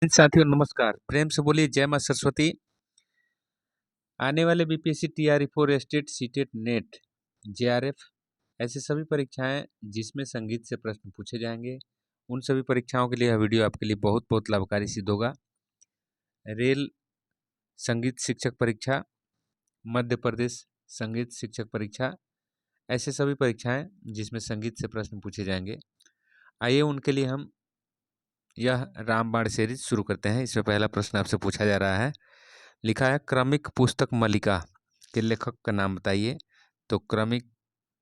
साथियों नमस्कार, प्रेम से बोलिए जय मां सरस्वती। आने वाले BPSC TRE 4 state CTET net JRF ऐसे सभी परीक्षाएं जिसमें संगीत से प्रश्न पूछे जाएंगे, उन सभी परीक्षाओं के लिए यह वीडियो आपके लिए बहुत बहुत लाभकारी सिद्ध होगा। रेल संगीत शिक्षक परीक्षा, मध्य प्रदेश संगीत शिक्षक परीक्षा, ऐसे सभी परीक्षाएं जिसमें संगीत से प्रश्न पूछे जाएंगे। आइए उनके लिए हम यह रामबाण सीरीज शुरू करते हैं। इसमें पहला प्रश्न आपसे पूछा जा रहा है, लिखा है क्रमिक पुस्तक मल्लिका के लेखक का नाम बताइए। तो क्रमिक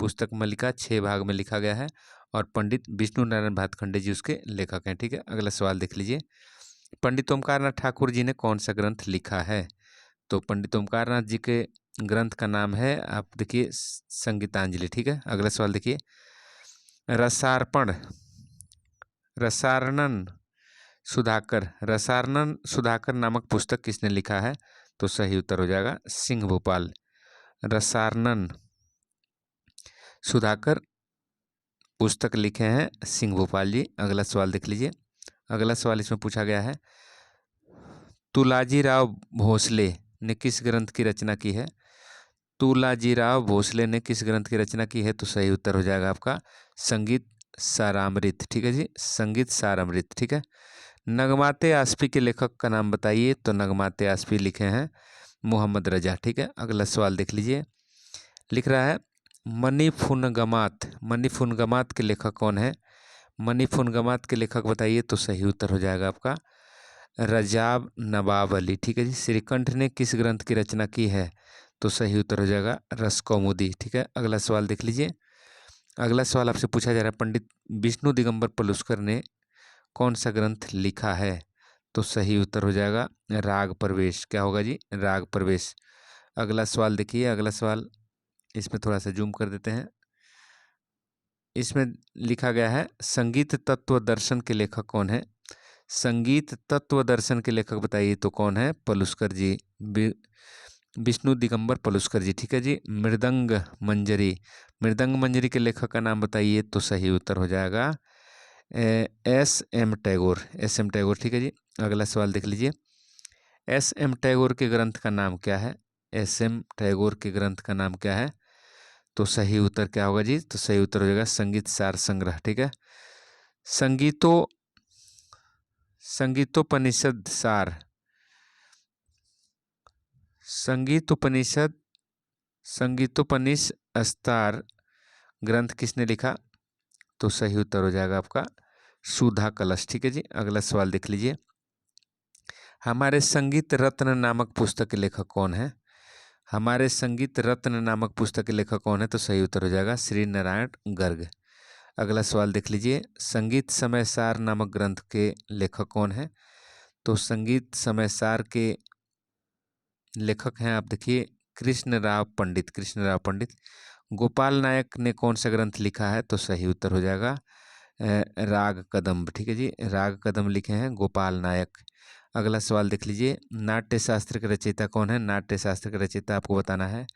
पुस्तक मल्लिका 6 भाग में लिखा गया है और पंडित विष्णु नारायण भातखंडे जी उसके लेखक हैं। ठीक है, अगला सवाल देख लीजिए, पंडित ओमकारनाथ ठाकुर जी ने कौन सा ग्रंथ लिखा है। तो पंडित ओमकारनाथ जी के ग्रंथ का नाम है, आप देखिए, संगीतांजलि। ठीक है, अगला सवाल देखिए, रसार्णन सुधाकर नामक पुस्तक किसने लिखा है। तो सही उत्तर हो जाएगा सिंह भोपाल। रसार्णन सुधाकर पुस्तक लिखे हैं सिंह भोपाल जी। अगला सवाल देख लीजिए, अगला सवाल इसमें पूछा गया है, तुलाजीराव भोसले ने किस ग्रंथ की रचना की है। तुलाजीराव भोसले ने किस ग्रंथ की रचना की है। तो सही उत्तर हो जाएगा आपका संगीत सारामृत। ठीक है जी, संगीत सारामृत। ठीक है, नगमाते आसफी के लेखक का नाम बताइए। तो नगमाते आसफी लिखे हैं मोहम्मद रजा। ठीक है, अगला सवाल देख लीजिए, लिख रहा है मणिफुनगमात के लेखक कौन है। मणिफुनगमात के लेखक बताइए। तो सही उत्तर हो जाएगा आपका रजाब नवाब अली। ठीक है जी, श्रीकंठ ने किस ग्रंथ की रचना की है। तो सही उत्तर हो जाएगा रसकौमुदी। ठीक है, अगला सवाल देख लीजिए, अगला सवाल आपसे पूछा जा रहा है, पंडित विष्णु दिगंबर पलुस्कर ने कौन सा ग्रंथ लिखा है। तो सही उत्तर हो जाएगा राग प्रवेश। क्या होगा जी, राग प्रवेश। अगला सवाल देखिए, अगला सवाल इसमें थोड़ा सा जूम कर देते हैं। इसमें लिखा गया है संगीत तत्व दर्शन के लेखक कौन है। संगीत तत्व दर्शन के लेखक बताइए। तो कौन है, पलुस्कर जी, विष्णु दिगंबर पलुस्कर जी। ठीक है जी, मृदंग मंजरी के लेखक का नाम बताइए। तो सही उत्तर हो जाएगा एस एम टैगोर। ठीक है जी, अगला सवाल देख लीजिए, एस एम टैगोर के ग्रंथ का नाम क्या है। एस एम टैगोर के ग्रंथ का नाम क्या है। तो सही उत्तर क्या होगा जी, तो सही उत्तर हो जाएगा संगीत सार संग्रह। ठीक है, संगीतोपनिषद सार, संगीतोपनिषद ग्रंथ किसने लिखा। तो सही उत्तर हो जाएगा आपका सुधा कलश। ठीक है जी, अगला सवाल देख लीजिए, हमारे संगीत रत्न नामक पुस्तक के लेखक कौन है। हमारे संगीत रत्न नामक पुस्तक के लेखक कौन है। तो सही उत्तर हो जाएगा श्री नारायण गर्ग। अगला सवाल देख लीजिए, संगीत समय सार नामक ग्रंथ के लेखक कौन है। तो संगीत समय सार के लेखक हैं, आप देखिए, कृष्णराव पंडित। गोपाल नायक ने कौन सा ग्रंथ लिखा है। तो सही उत्तर हो जाएगा राग कदम्ब। ठीक है जी, राग कदम्ब लिखे हैं गोपाल नायक। अगला सवाल देख लीजिए, नाट्य शास्त्र के रचयिता कौन है। नाट्य शास्त्र के रचयिता आपको बताना है।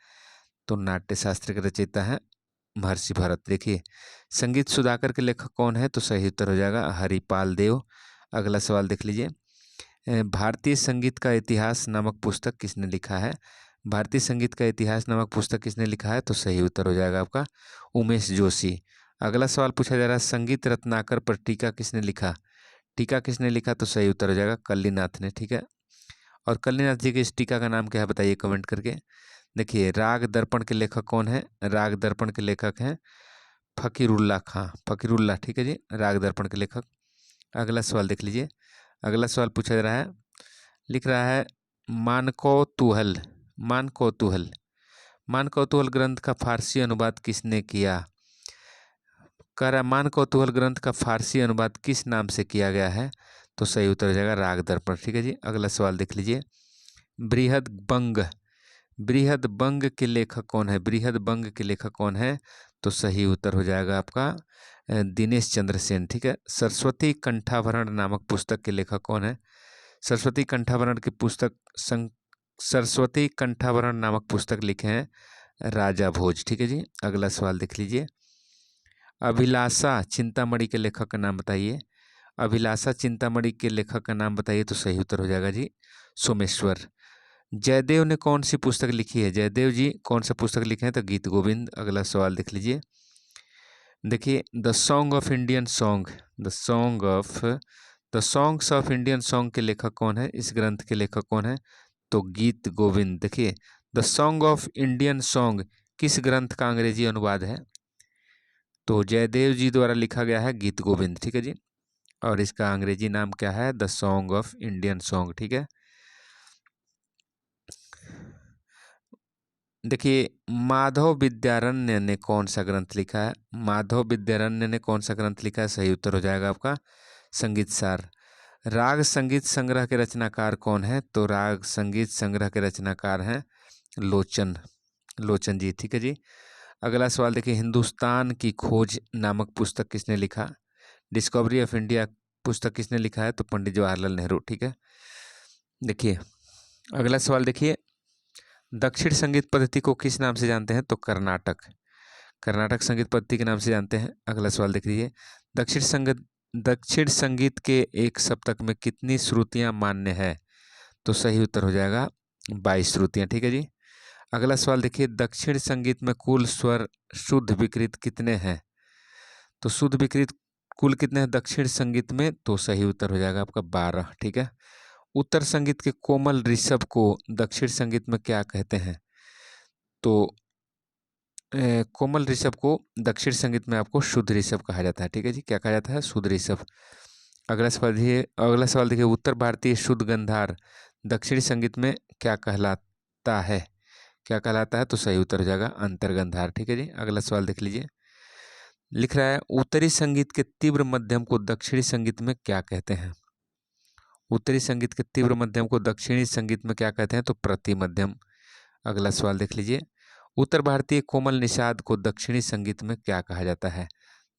तो नाट्य शास्त्र के रचयिता है महर्षि भरत। देखिए, संगीत सुधाकर के लेखक कौन है। तो सही उत्तर हो जाएगा हरिपाल देव। अगला सवाल देख लीजिए, भारतीय संगीत का इतिहास नामक पुस्तक किसने लिखा है। भारतीय संगीत का इतिहास नामक पुस्तक किसने लिखा है। तो सही उत्तर हो जाएगा आपका उमेश जोशी। अगला सवाल पूछा जा रहा है, संगीत रत्नाकर पर टीका किसने लिखा। टीका किसने लिखा। तो सही उत्तर हो जाएगा कल्लीनाथ ने। ठीक है, और कल्लीनाथ जी के इस टीका का नाम क्या है बताइए कमेंट करके। देखिए, राग दर्पण के लेखक कौन है। राग दर्पण के लेखक हैं फकीरुल्लाह। ठीक है जी, राग दर्पण के लेखक। अगला सवाल देख लीजिए, अगला सवाल पूछा जा रहा है, लिख रहा है मान कौतूहल ग्रंथ का फारसी अनुवाद किसने किया। कह रहा है मान कौतूहल ग्रंथ का फारसी अनुवाद किस नाम से किया गया है। तो सही उत्तर हो जाएगा राग दर्पण। ठीक है जी, अगला सवाल देख लीजिए, बृहद बंग के लेखक कौन है। बृहद बंग के लेखक कौन है। तो सही उत्तर हो जाएगा आपका दिनेश चंद्र सेन। ठीक है, सरस्वती कंठाभरण नामक पुस्तक के लेखक कौन है। सरस्वती कंठाभरण नामक पुस्तक लिखे हैं राजा भोज। ठीक है जी, अगला सवाल देख लीजिए, अभिलाषा चिंतामणि के लेखक का नाम बताइए। अभिलाषा चिंतामणि के लेखक का नाम बताइए, तो सही उत्तर हो जाएगा जी सोमेश्वर। जयदेव ने कौन सी पुस्तक लिखी है? जयदेव जी कौन सा पुस्तक लिखे हैं? तो गीत गोविंद। अगला सवाल देख लीजिए। देखिए, the song of Indian song, the songs of Indian song के लेखक कौन है? इस ग्रंथ के लेखक कौन है? तो गीत गोविंद। देखिए, the song of Indian song किस ग्रंथ का अंग्रेजी अनुवाद है? तो जयदेव जी द्वारा लिखा गया है गीत गोविंद, ठीक है जी। और इसका अंग्रेजी नाम क्या है? The song of Indian song, ठीक है। देखिए, माधव विद्यारण्य ने कौन सा ग्रंथ लिखा है? माधव विद्यारण्य ने कौन सा ग्रंथ लिखा है? सही उत्तर हो जाएगा आपका संगीत सार। राग संगीत संग्रह के रचनाकार कौन है? तो राग संगीत संग्रह के रचनाकार हैं लोचन जी, ठीक है जी। अगला सवाल देखिए, हिंदुस्तान की खोज नामक पुस्तक किसने लिखा? डिस्कवरी ऑफ इंडिया पुस्तक किसने लिखा है? तो पंडित जवाहरलाल नेहरू, ठीक है। देखिए, अगला सवाल देखिए, दक्षिण संगीत पद्धति को किस नाम से जानते हैं? तो कर्नाटक संगीत पद्धति के नाम से जानते हैं। अगला सवाल देख लीजिए, दक्षिण संगीत के एक सप्तक में कितनी श्रुतियां मान्य है? तो सही उत्तर हो जाएगा 22 श्रुतियां, ठीक है जी। अगला सवाल देखिए, दक्षिण संगीत में कुल स्वर शुद्ध विकृत कितने हैं? तो शुद्ध विकृत कुल कितने हैं दक्षिण संगीत में? तो सही उत्तर हो जाएगा आपका 12, ठीक है। उत्तर संगीत के कोमल ऋषभ को दक्षिण संगीत में क्या कहते हैं? तो कोमल ऋषभ को दक्षिण संगीत में आपको शुद्ध ऋषभ कहा जाता है, ठीक है जी। क्या कहा जाता है? शुद्ध ऋषभ। अगला सवाल देखिए, उत्तर भारतीय शुद्ध गंधार दक्षिणी संगीत में क्या कहलाता है? क्या कहलाता है? तो सही उत्तर हो जाएगा अंतर्गंधार, ठीक है जी। अगला सवाल देख लीजिए, लिख रहा है, उत्तरी संगीत के तीव्र मध्यम को दक्षिणी संगीत में क्या कहते हैं? उत्तरी संगीत के तीव्र मध्यम को दक्षिणी संगीत में क्या कहते हैं? तो प्रति मध्यम। अगला सवाल देख लीजिए, उत्तर भारतीय कोमल निषाद को दक्षिणी संगीत में क्या कहा जाता है?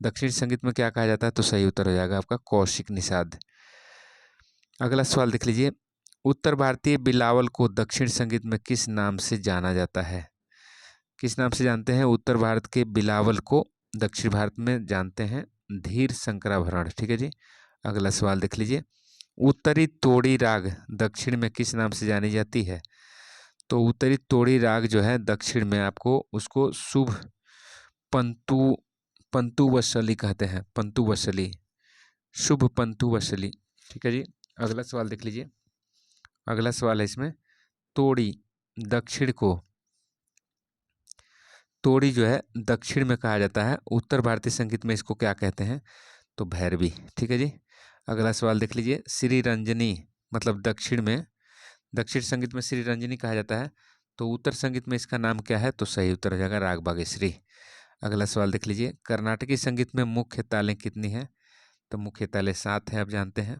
दक्षिणी संगीत में क्या कहा जाता है? तो सही उत्तर हो जाएगा आपका कौशिक निषाद। अगला सवाल देख लीजिए, उत्तर भारतीय बिलावल को दक्षिण संगीत में किस नाम से जाना जाता है? किस नाम से जानते हैं उत्तर भारत के बिलावल को? दक्षिण भारत में जानते हैं धीर शंकराभरण, ठीक है जी। अगला सवाल देख लीजिए, उत्तरी तोड़ी राग दक्षिण में किस नाम से जानी जाती है? तो उत्तरी तोड़ी राग जो है दक्षिण में आपको उसको शुभ पंतु पंतु वसली कहते हैं, पंतु वसली, शुभ पंतु वसली, ठीक है जी। अगला सवाल देख लीजिए, अगला सवाल है इसमें, तोड़ी दक्षिण को, तोड़ी जो है दक्षिण में कहा जाता है, उत्तर भारतीय संगीत में इसको क्या कहते हैं? तो भैरवी, ठीक है जी। अगला सवाल देख लीजिए, श्री रंजनी मतलब दक्षिण संगीत में श्री रंजनी कहा जाता है, तो उत्तर संगीत में इसका नाम क्या है? तो सही उत्तर हो जाएगा राग बागेश्वरी। अगला सवाल देख लीजिए, कर्नाटकी संगीत में मुख्य तालें कितनी हैं? तो मुख्य तालें 7 हैं, आप जानते हैं।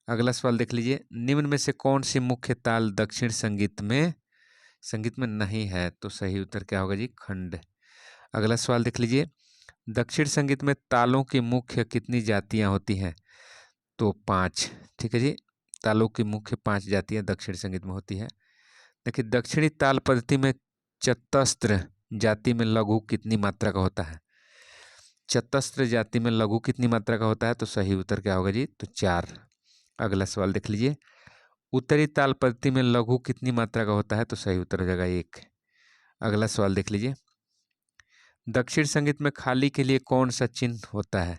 अगला सवाल देख लीजिए, निम्न में से कौन सी मुख्य ताल दक्षिण संगीत में नहीं है? तो सही उत्तर क्या होगा जी? खंड। अगला सवाल देख लीजिए, दक्षिण संगीत में तालों की मुख्य कितनी जातियां होती हैं? तो 5, ठीक है जी। तालों की मुख्य 5 जातियां दक्षिण संगीत में होती है। देखिए, दक्षिणी ताल पद्धति में चतस्त्र जाति में लघु कितनी मात्रा का होता है? चतस्त्र जाति में लघु कितनी मात्रा का होता है? तो सही उत्तर क्या होगा जी? तो 4। अगला सवाल देख लीजिए, उत्तरी ताल पद्धति में लघु कितनी मात्रा का होता है? तो सही उत्तर हो जाएगा 1। अगला सवाल देख लीजिए, दक्षिण संगीत में खाली के लिए कौन सा चिन्ह होता है?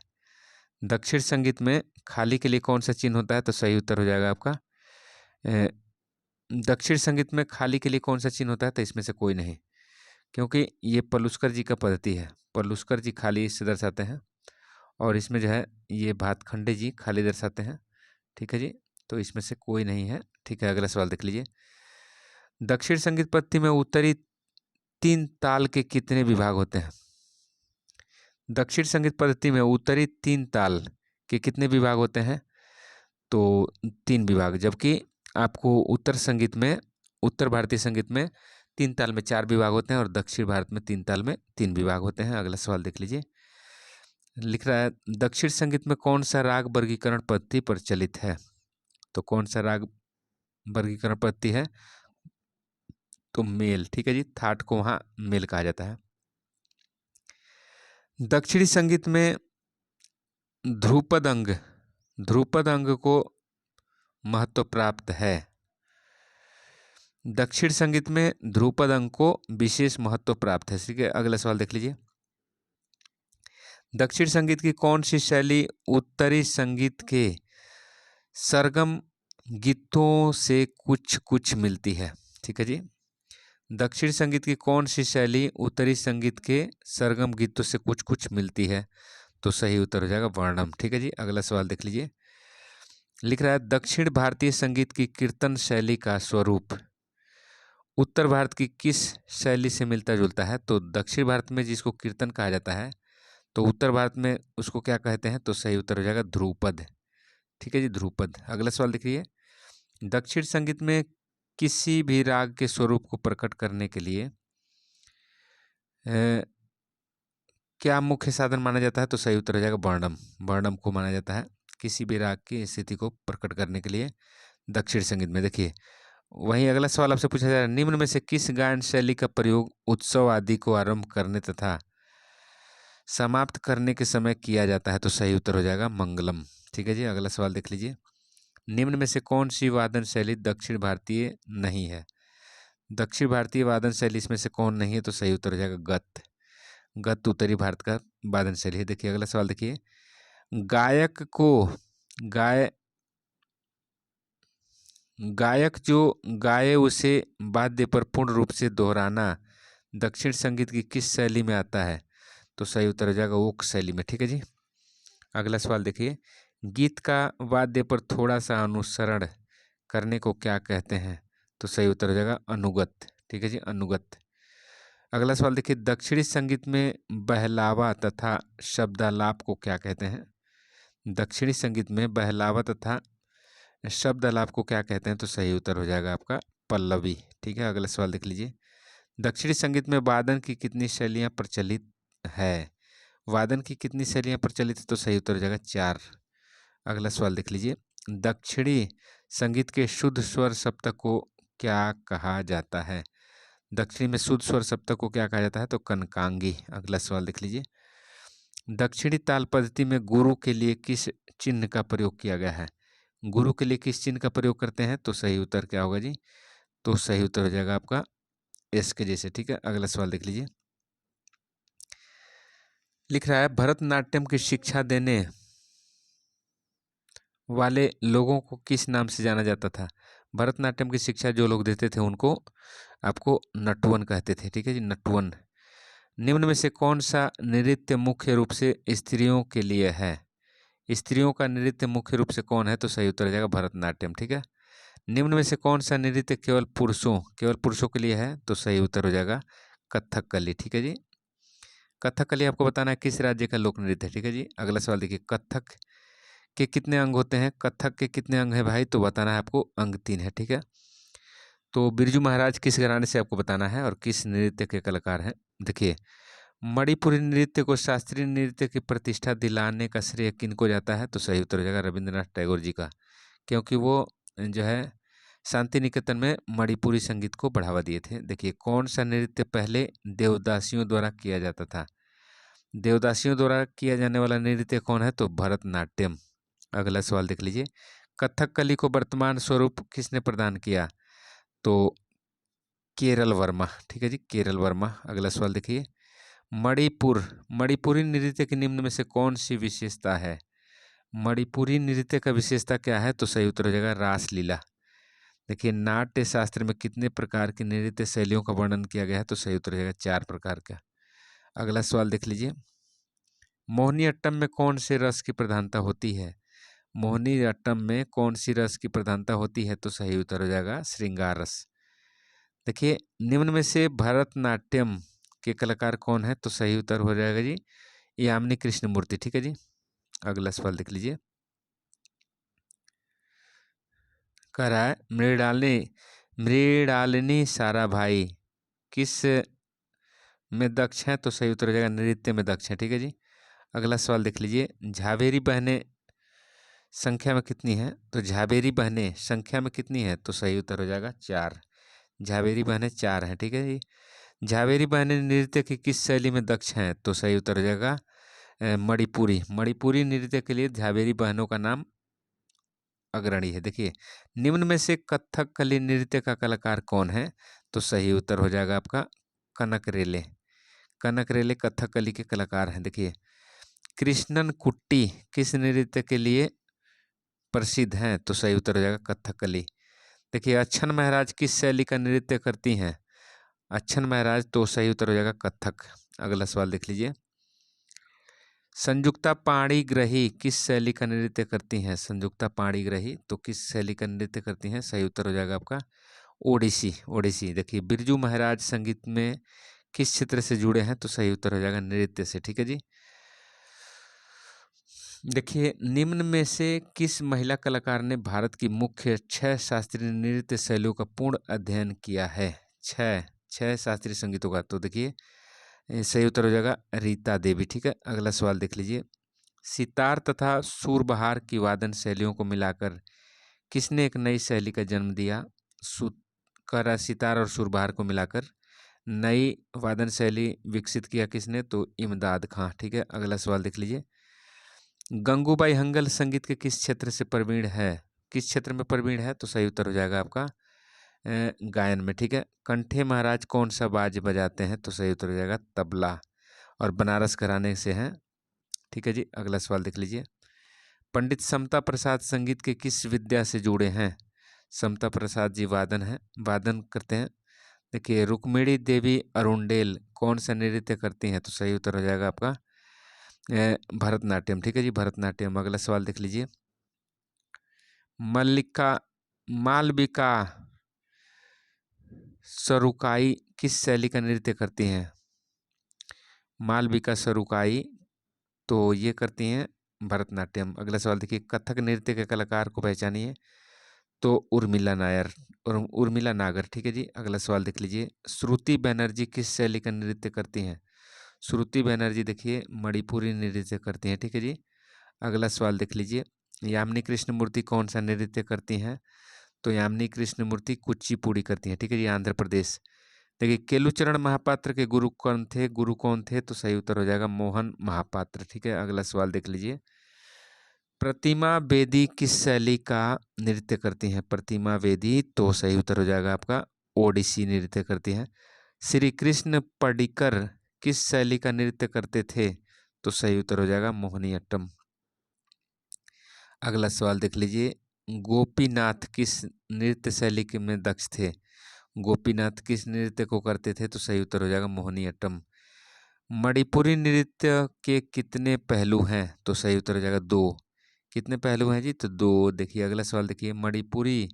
दक्षिण संगीत में खाली के लिए कौन सा चिन्ह होता है? तो सही उत्तर हो जाएगा आपका दक्षिण संगीत में खाली के लिए कौन सा चिन्ह होता है? तो इसमें से कोई नहीं, क्योंकि ये पलुस्कर जी का पद्धति है। पलुस्कर जी खाली इससे दर्शाते हैं, और इसमें जो है ये भातखंडे जी खाली दर्शाते हैं, ठीक है जी। तो इसमें से कोई नहीं है, ठीक है। अगला सवाल देख लीजिए, दक्षिण संगीत पद्धति में उत्तरी 3 ताल के कितने विभाग होते हैं? दक्षिण संगीत पद्धति में उत्तरी 3 ताल के कितने विभाग होते हैं? तो 3 विभाग, जबकि आपको उत्तर भारतीय संगीत में 3 ताल में 4 विभाग होते हैं, और दक्षिण भारत में 3 ताल में 3 विभाग होते हैं। अगला सवाल देख लीजिए, लिख रहा है, दक्षिण संगीत में कौन सा राग वर्गीकरण पद्धति प्रचलित है? तो कौन सा राग वर्गीकरण पद्धति है? तो मेल, ठीक है जी। थाट को वहाँ मेल कहा जाता है। दक्षिणी संगीत में ध्रुपद अंग ध्रुपद अंग को महत्व प्राप्त है। दक्षिण संगीत में ध्रुपद अंग को विशेष महत्व प्राप्त है। ठीक है, अगला सवाल देख लीजिए। दक्षिण संगीत की कौन सी शैली उत्तरी संगीत के सरगम गीतों से कुछ कुछ मिलती है? ठीक है जी, दक्षिण संगीत की कौन सी शैली उत्तरी संगीत के सरगम गीतों से कुछ कुछ मिलती है? तो सही उत्तर हो जाएगा वर्णम। ठीक है जी, अगला सवाल देख लीजिए। लिख रहा है दक्षिण भारतीय संगीत की कीर्तन शैली का स्वरूप उत्तर भारत की किस शैली से मिलता जुलता है? तो दक्षिण भारत में जिसको कीर्तन कहा जाता है तो उत्तर भारत में उसको क्या कहते हैं? तो सही उत्तर हो जाएगा ध्रुपद। ठीक है जी, ध्रुपद। अगला सवाल देखिए। दक्षिण संगीत में किसी भी राग के स्वरूप को प्रकट करने के लिए क्या मुख्य साधन माना जाता है? तो सही उत्तर हो जाएगा वर्णम। वर्णम को माना जाता है किसी भी राग की स्थिति को प्रकट करने के लिए दक्षिण संगीत में। देखिए, वहीं अगला सवाल आपसे पूछा जा रहा है, निम्न में से किस गायन शैली का प्रयोग उत्सव आदि को आरंभ करने तथा समाप्त करने के समय किया जाता है? तो सही उत्तर हो जाएगा मंगलम। ठीक है जी, अगला सवाल देख लीजिए। निम्न में से कौन सी वादन शैली दक्षिण भारतीय नहीं है? दक्षिण भारतीय वादन शैली इसमें से कौन नहीं है? तो सही उत्तर हो जाएगा गत। गत उत्तरी भारत का वादन शैली है। देखिए, अगला सवाल देखिए। गायक को गायक जो गाए उसे वाद्य पर पूर्ण रूप से दोहराना दक्षिण संगीत की किस शैली में आता है? तो सही उत्तर हो जाएगा ओक शैली में। ठीक है जी, अगला सवाल देखिए। गीत का वाद्य पर थोड़ा सा अनुसरण करने को क्या कहते हैं? तो सही उत्तर हो जाएगा अनुगत। ठीक है जी, अनुगत। अगला सवाल देखिए। दक्षिणी संगीत में बहलावा तथा शब्दालाप को क्या कहते हैं? दक्षिणी संगीत में बहलावा तथा शब्दालाप को क्या कहते हैं? तो सही उत्तर हो जाएगा आपका पल्लवी। ठीक है, अगला सवाल देख लीजिए। दक्षिणी संगीत में वादन की कितनी शैलियाँ प्रचलित है? वादन की कितनी शैलियाँ प्रचलित है? तो सही उत्तर हो जाएगा 4। अगला सवाल देख लीजिए। दक्षिणी संगीत के शुद्ध स्वर सप्तक को क्या कहा जाता है? दक्षिणी में शुद्ध स्वर सप्तक को क्या कहा जाता है? तो कनकांगी। अगला सवाल देख लीजिए। दक्षिणी ताल पद्धति में गुरु के लिए किस चिन्ह का प्रयोग किया गया है? गुरु के लिए किस चिन्ह का प्रयोग करते हैं? तो सही उत्तर क्या होगा जी? तो सही उत्तर हो जाएगा आपका एस के जैसे। ठीक है, अगला सवाल देख लीजिए। लिख रहा है भरतनाट्यम की शिक्षा देने वाले लोगों को किस नाम से जाना जाता था? भरतनाट्यम की शिक्षा जो लोग देते थे उनको आपको नटवन कहते थे। ठीक है जी, नटवन। निम्न में से कौन सा नृत्य मुख्य रूप से स्त्रियों के लिए है? स्त्रियों का नृत्य मुख्य रूप से कौन है? तो सही उत्तर हो जाएगा भरतनाट्यम। ठीक है। निम्न में से कौन सा नृत्य केवल पुरुषों के लिए है? तो सही उत्तर हो जाएगा कथकली। ठीक है जी, कथकली आपको बताना है किस राज्य का लोक नृत्य है। ठीक है जी, अगला सवाल देखिए। कथक के कितने अंग होते हैं? कथक के कितने अंग हैं भाई? तो बताना है आपको अंग 3 है। ठीक है, तो बिरजू महाराज किस घराने से आपको बताना है और किस नृत्य के कलाकार हैं। देखिए, मणिपुरी नृत्य को शास्त्रीय नृत्य की प्रतिष्ठा दिलाने का श्रेय किनको जाता है? तो सही उत्तर हो जाएगा रविंद्रनाथ टैगोर जी का, क्योंकि वो जो है शांति निकेतन में मणिपुरी संगीत को बढ़ावा दिए थे। देखिए, कौन सा नृत्य पहले देवदासियों द्वारा किया जाता था? देवदासियों द्वारा किया जाने वाला नृत्य कौन है? तो भरतनाट्यम। अगला सवाल देख लीजिए। कथकली को वर्तमान स्वरूप किसने प्रदान किया? तो केरल वर्मा। ठीक है जी, केरल वर्मा। अगला सवाल देखिए। मणिपुरी नृत्य के निम्न में से कौन सी विशेषता है? मणिपुरी नृत्य का विशेषता क्या है? तो सही उत्तर हो जाएगा रासलीला। देखिए, नाट्य शास्त्र में कितने प्रकार की नृत्य शैलियों का वर्णन किया गया है? तो सही उत्तर हो जाएगा 4 प्रकार का। अगला सवाल देख लीजिए। मोहिनी अट्टम में कौन से रस की प्रधानता होती है? मोहिनी अट्टम में कौन सी रस की प्रधानता होती है? तो सही उत्तर हो जाएगा श्रृंगार रस। देखिए, निम्न में से भरतनाट्यम के कलाकार कौन है? तो सही उत्तर हो जाएगा जी यामिनी कृष्णमूर्ति। ठीक है जी, अगला सवाल देख लीजिए। कह रहा है मृणालिनी साराभाई किस में दक्ष है? तो सही उत्तर हो जाएगा नृत्य में दक्ष है। ठीक है जी, अगला सवाल देख लीजिए। झावेरी बहनें संख्या में कितनी है? तो झावेरी बहनें संख्या में कितनी है? तो सही उत्तर हो जाएगा 4। झावेरी बहनें 4 हैं। ठीक है जी, झावेरी बहनें नृत्य की किस शैली में दक्ष हैं? तो सही उत्तर हो जाएगा मणिपुरी। मणिपुरी नृत्य के लिए झावेरी बहनों का नाम अग्रणी है। देखिए निम्न में से कथकली नृत्य का कलाकार कौन है? तो सही उत्तर हो जाएगा आपका कनक रेले। कनक रेले कथकली के कलाकार हैं। देखिए कृष्णन कुट्टी किस नृत्य के लिए प्रसिद्ध हैं? तो सही उत्तर हो जाएगा कथकली। देखिए अच्छन महाराज किस शैली का नृत्य करती हैं? अच्छन महाराज, तो सही उत्तर हो जाएगा कथक। अगला सवाल देख लीजिए। संयुक्ता पाणिग्रही किस शैली का नृत्य करती हैं? संयुक्ता पाणिग्रही तो किस शैली का नृत्य करती हैं? सही उत्तर हो जाएगा आपका ओडिसी। ओडिसी। देखिए बिरजू महाराज संगीत में किस क्षेत्र से जुड़े हैं? तो सही उत्तर हो जाएगा नृत्य से। ठीक है जी। देखिए निम्न में से किस महिला कलाकार ने भारत की मुख्य 6 शास्त्रीय नृत्य शैलियों का पूर्ण अध्ययन किया है? 6 शास्त्रीय संगीतों का। तो देखिए सही उत्तर हो जाएगा रीता देवी। ठीक है। अगला सवाल देख लीजिए। सितार तथा सूरबहार की वादन शैलियों को मिलाकर किसने एक नई शैली का जन्म दिया? सितार और सूरबहार को मिलाकर नई वादन शैली विकसित किया किसने? तो इमदाद खां। ठीक है। अगला सवाल देख लीजिए। गंगूबाई हंगल संगीत के किस क्षेत्र से प्रवीण है? किस क्षेत्र में प्रवीण है? तो सही उत्तर हो जाएगा आपका गायन में। ठीक है। कंठे महाराज कौन सा बाज बजाते हैं? तो सही उत्तर हो जाएगा तबला, और बनारस घराने से हैं। ठीक है जी। अगला सवाल देख लीजिए। पंडित समता प्रसाद संगीत के किस विद्या से जुड़े हैं? समता प्रसाद जी वादन करते हैं। देखिए रुक्मिणी देवी अरुंडेल कौन सा नृत्य करती हैं? तो सही उत्तर हो जाएगा आपका भरतनाट्यम। ठीक है जी, भरतनाट्यम। अगला सवाल देख लीजिए। मालविका सरुकाई किस शैली का नृत्य करती हैं? मालविका सरुकाई तो ये करती हैं भरतनाट्यम। अगला सवाल देखिए। कथक नृत्य के कलाकार को पहचानिए। तो उर्मिला नायर और उर्मिला नागर। ठीक है जी। अगला सवाल देख लीजिए। श्रुति बनर्जी किस शैली का नृत्य करती हैं? श्रुति बनर्जी देखिए मणिपुरी नृत्य करती हैं। ठीक है जी। अगला सवाल देख लीजिए। यामिनी कृष्णमूर्ति कौन सा नृत्य करती हैं? तो यामिनी कृष्णमूर्ति कुचिपुड़ी करती हैं। ठीक है जी, आंध्र प्रदेश। देखिए केलुचरण महापात्र के गुरु कौन थे? तो सही उत्तर हो जाएगा मोहन महापात्र। ठीक है। अगला सवाल देख लीजिए। प्रतिमा बेदी किस शैली का नृत्य करती हैं? प्रतिमा बेदी तो सही उत्तर हो जाएगा आपका ओडिसी नृत्य करती हैं। श्री कृष्ण पडिक्कर किस शैली का नृत्य करते थे? तो सही उत्तर हो जाएगा मोहिनीअट्टम। अगला सवाल देख लीजिए। गोपीनाथ किस नृत्य शैली के में दक्ष थे? गोपीनाथ किस नृत्य को करते थे? तो सही उत्तर हो जाएगा मोहिनीअट्टम। मणिपुरी नृत्य के कितने पहलू हैं? तो सही उत्तर हो जाएगा 2। कितने पहलू हैं जी? तो 2। देखिए अगला सवाल देखिए। मणिपुरी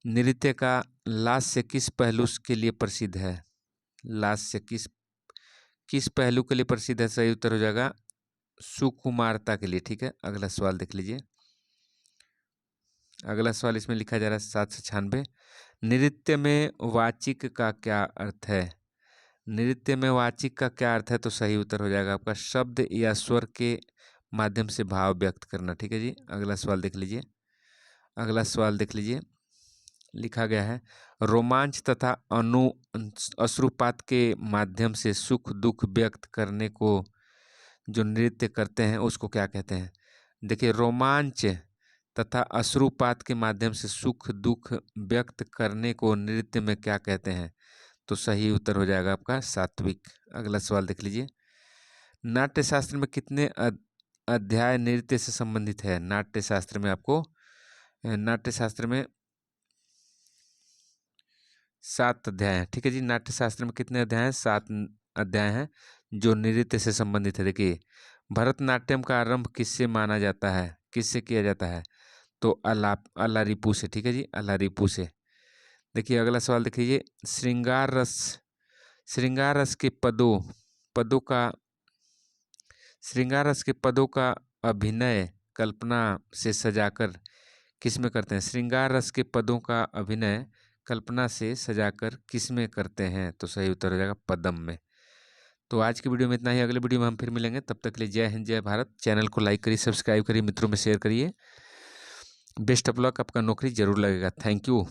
नृत्य का लास्य किस पहलू के लिए प्रसिद्ध है? लास्य किस पहलू के लिए प्रसिद्ध है? सही उत्तर हो जाएगा सुकुमारता के लिए। ठीक है। अगला सवाल देख लीजिए। अगला सवाल इसमें लिखा जा रहा है 796। नृत्य में वाचिक का क्या अर्थ है? नृत्य में वाचिक का क्या अर्थ है? तो सही उत्तर हो जाएगा आपका शब्द या स्वर के माध्यम से भाव व्यक्त करना। ठीक है जी। अगला सवाल देख लीजिए। अगला सवाल देख लीजिए। लिखा गया है रोमांच तथा अश्रुपात के माध्यम से सुख दुख व्यक्त करने को जो नृत्य करते हैं उसको क्या कहते हैं? देखिए रोमांच तथा अश्रुपात के माध्यम से सुख दुख व्यक्त करने को नृत्य में क्या कहते हैं? तो सही उत्तर हो जाएगा आपका सात्विक। अगला सवाल देख लीजिए। नाट्यशास्त्र में कितने अध्याय नृत्य से संबंधित है? नाट्यशास्त्र में आपको नाट्यशास्त्र में 7 अध्याय हैं। ठीक है जी। नाट्यशास्त्र में कितने अध्याय हैं? 7 अध्याय हैं जो नृत्य से संबंधित है। देखिए भरतनाट्यम का आरंभ किससे माना जाता है? किससे किया जाता है? तो अलारिपू से। ठीक है जी, अलारिपू से। देखिए अगला सवाल देख लीजिए। श्रृंगार रस के पदों का अभिनय कल्पना से सजाकर किस में करते हैं? श्रृंगार रस के पदों का अभिनय कल्पना से सजाकर किस में करते हैं? तो सही उत्तर हो जाएगा पदम में। तो आज की वीडियो में इतना ही। अगले वीडियो में हम फिर मिलेंगे। तब तक के लिए जय हिंद जय भारत। चैनल को लाइक करिए, सब्सक्राइब करिए, मित्रों में शेयर करिए। Best of luck. आपका नौकरी जरूर लगेगा। Thank you.